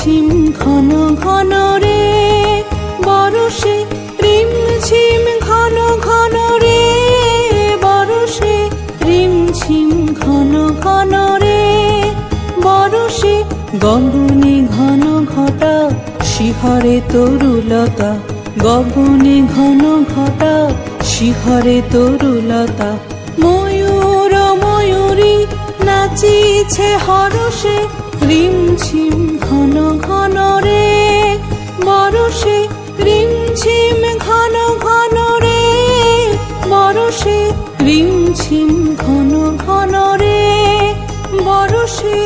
ঝিম ঘন ঘন রে বরষে, রিম ঝিম ঘন ঘন রে বরষে, রিম ঝিম ঘন ঘন রে বরষে। গগনে ঘন ঘটা শিহরে তরুলতা, গগনে ঘন ঘটা শিহরে তরুলতা। ময়ূর ময়ূরী নাচিছে হরষে, রিম ঝিম ঘন ঘন রে বরষে, রিম ঝিম ঘন ঘন রে বরষে, রিম ঝিম ঘন ঘন রে বরষে।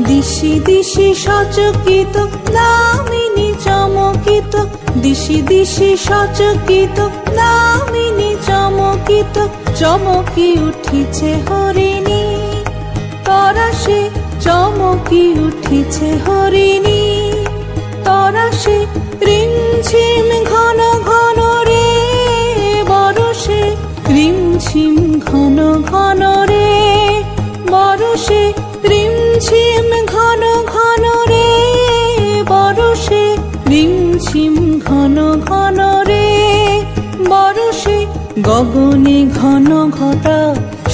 দিশি দিশি সচকিত দামিনী চমকিত, দিশি দিশি সচকিত দামিনী চমকিত। চমকি উঠিছে হরিণী তরাসে, চমকি উঠিছে হরিণী তরাসে। রিম ঝিম ঘন ঘন রে বরষে, রিম ঝিম ঘন ঘন রে বরষে, রিম ঝিম ঘন ঘন রে বরষে, রিম ঝিম ঘন ঘন রে বরষে। গগনে ঘন ঘটা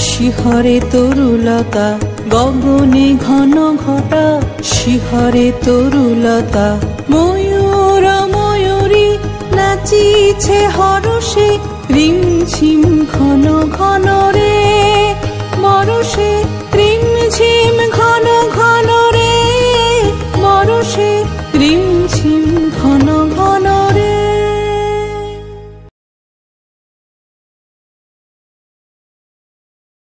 শিহরে তরুলতা, গগনে ঘন ঘটা শিহরে তরুলতা। ময়ূর ময়ূরী নাচিছে হরষে, রিম ঝিম ঘন ঘন রে